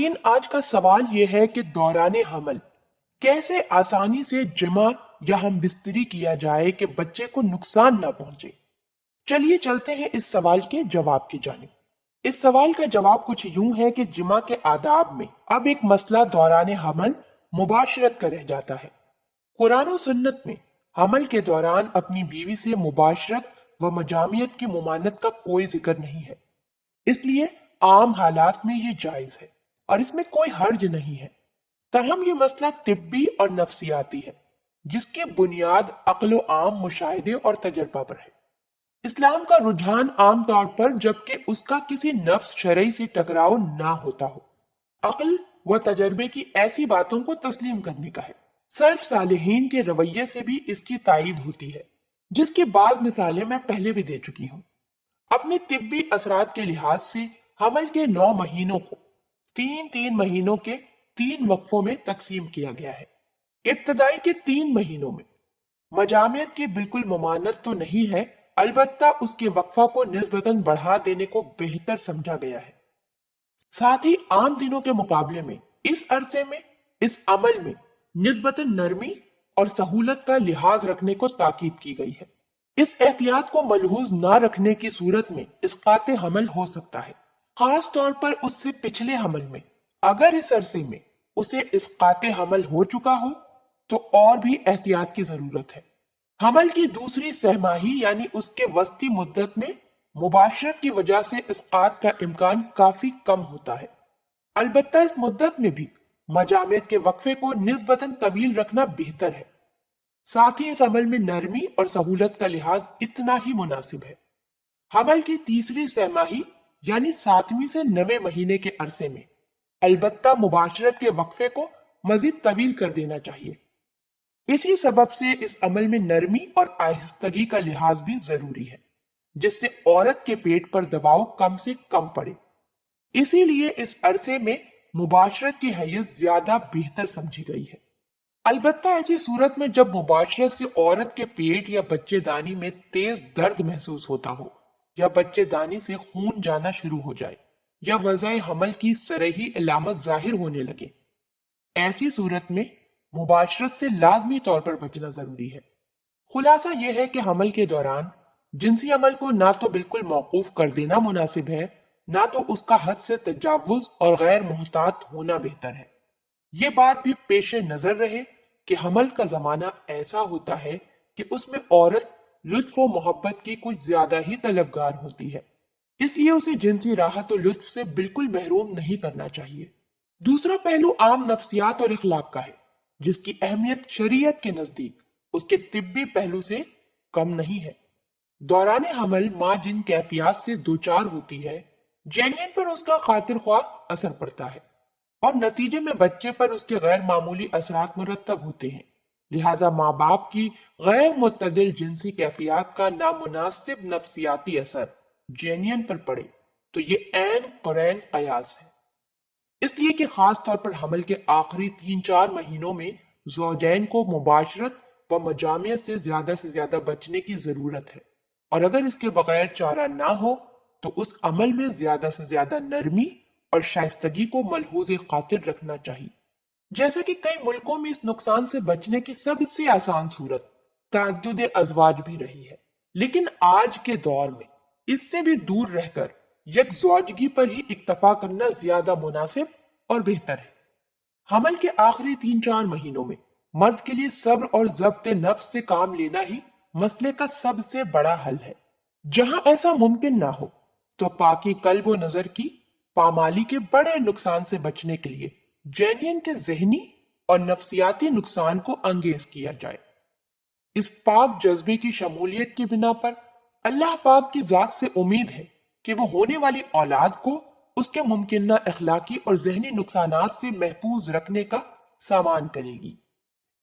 नाज़रीन, आज का सवाल यह है कि दौरान हमल कैसे आसानी से जमा या हम बिस्तरी किया जाए कि बच्चे को नुकसान ना पहुंचे। चलिए चलते हैं इस सवाल के जवाब की जानिब। इस सवाल का जवाब कुछ यूं है कि जिमा के आदाब में अब एक मसला दौरान हमल मुबाशरत का रह जाता है। कुरान और सुन्नत में हमल के दौरान अपनी बीवी से मुबाशरत व मजामियत की मुमानत का कोई जिक्र नहीं है, इसलिए आम हालात में ये जायज है और इसमें कोई हर्ज नहीं है। ताहम ये मसला तिब्बी और नफ्सियाती है, जिसकी बुनियाद अक्ल आम मुशाहिदे और तजर्बा पर है। इस्लाम का रुझान आम तौर पर जबकि उसका किसी नफ्स शरई से टकराव ना होता हो, अक्ल व तजर्बे की ऐसी बातों को तस्लीम करने का है। सल्फ सालिहीन के रवैये से भी इसकी तायीद होती है, जिसकी बाद मिसालें मैं पहले भी दे चुकी हूँ। अपने तिब्बी असरात के लिहाज से हमल के 9 महीनों को 3-3 महीनों के 3 वक्फों में तकसीम किया गया है। इब्तदाई के 3 महीनों में मजामियत की बिल्कुल ममानत तो नहीं है, अलबत्ता उसके वक्फा को निस्बतन बढ़ा देने को बेहतर समझा गया है। साथ ही आम दिनों के मुकाबले में इस अरसे में इस अमल में निस्बतन नरमी और सहूलत का लिहाज रखने को ताकीद की गई है। इस एहतियात को मलहूज ना रखने की सूरत में इसकाते हमल हो सकता है, खास तौर पर उससे पिछले हमल में। अगर इस अरसे में उसे इसकाते हमल हो चुका हो तो और भी एहतियात की जरूरत है। हमल की दूसरी सहमाही यानी उसके वस्ती मुद्दत में मुबाशरत की वजह से इसकात का इम्कान काफी कम होता है। अलबत्ता इस मुद्दत में भी मजामियत के वक्फे को निस्बतन तवील रखना बेहतर है। साथ ही इस अमल में नरमी और सहूलत का लिहाज इतना ही मुनासिब है। हमल की तीसरी सहमाही यानी 7वीं से 9वें महीने के अरसे में अलबत्ता मुबाशरत के वक्फे को मजीद तवील कर देना चाहिए। इसी सबब से इस अमल में नरमी और आहिस्तगी का लिहाज भी जरूरी है, जिससे औरत के पेट पर दबाव कम से कम पड़े। इसीलिए इस अरसे में मुबाशरत की हैयत ज्यादा बेहतर समझी गई है। अलबत्ता ऐसी सूरत में जब मुबाशरत से औरत के पेट या बच्चेदानी में तेज दर्द महसूस होता हो, या बच्चेदानी से खून जाना शुरू हो जाए, या वज़ाए हमल की सरही इलामत जाहिर होने लगे, ऐसी सूरत में मुबाशरत से लाजमी तौर पर बचना जरूरी है। खुलासा यह है कि हमल के दौरान जिनसी अमल को ना तो बिल्कुल मौकूफ कर देना मुनासिब है, ना तो उसका हद से तजावुज और गैर मुहतात होना बेहतर है। ये बात भी पेश नजर रहे कि हमल का जमाना ऐसा होता है कि उसमें औरत लुत्फ व मोहब्बत की कुछ ज्यादा ही तलबगार होती है, इसलिए उसे जिनसी राहत और लुत्फ से बिल्कुल महरूम नहीं करना चाहिए। दूसरा पहलू आम नफ्सियात और इखलाक का है, जिसकी अहमियत शरीयत के नजदीक उसके तिब्बी पहलू से कम नहीं है। दौरान हमल माँ जिन कैफियत से दोचार होती है, जैनियन पर उसका खातिर ख्वाह असर पड़ता है और नतीजे में बच्चे पर उसके गैर मामूली असरात मुरतब होते हैं। लिहाजा माँ बाप की गैर मुतदिल जिनसी कैफियत का नामुनासिब नफ्सियाती असर जैनियन पर पड़े तो ये ऐन कुरैन कयास है। इसलिए कि खास तौर पर हमल के आखिरी 3-4 महीनों में ज़ौजैन को मुबाशरत व मजामियत से ज्यादा बचने की जरूरत है, और अगर इसके बगैर चारा ना हो तो उस अमल में ज्यादा से ज्यादा नरमी और शाइस्तगी को मलहूज खातिर रखना चाहिए। जैसे कि कई मुल्कों में इस नुकसान से बचने की सबसे आसान सूरत तअद्दुद अज़वाज भी रही है, लेकिन आज के दौर में इससे भी दूर रहकर यकज़ौजगी पर ही इक्तफा करना ज्यादा मुनासिब और बेहतर है। हमल के आखिरी 3-4 महीनों में मर्द के लिए सब्र और ज़ब्त नफ्स से काम लेना ही मसले का सबसे बड़ा हल है। जहां ऐसा मुमकिन ना हो तो पाकी कल्ब व नजर की पामाली के बड़े नुकसान से बचने के लिए जैनियन के जहनी और नफ्सियाती नुकसान को अंगेज किया जाए। इस पाक जज्बे की शमूलियत की बिना पर अल्लाह पाक की जात से उम्मीद है कि वो होने वाली औलाद को उसके मुमकिन अखलाकी और जहनी नुकसानात से महफूज रखने का सामान करेगी।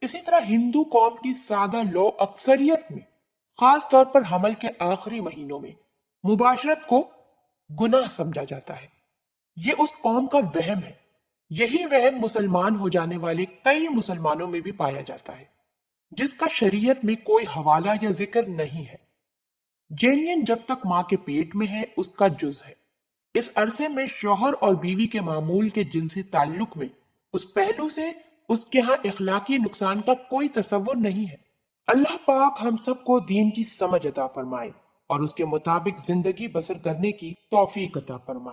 इसी तरह हिंदू कौम की सादा लो अक्सरियत में खास तौर पर हमल के आखिरी महीनों में मुबाशरत को गुनाह समझा जाता है। ये उस कौम का वहम है। यही वहम मुसलमान हो जाने वाले कई मुसलमानों में भी पाया जाता है, जिसका शरीयत में कोई हवाला या जिक्र नहीं है। जैनियन जब तक माँ के पेट में है उसका जुज है, اس عرصے میں شوہر اور بیوی کے معمول کے جنسی تعلق میں اس پہلو سے اس کے ہاں اخلاقی نقصان کا کوئی تصور نہیں ہے۔ اللہ پاک ہم سب کو دین کی سمجھ عطا فرمائے اور اس کے مطابق زندگی بسر کرنے کی توفیق عطا فرمائے۔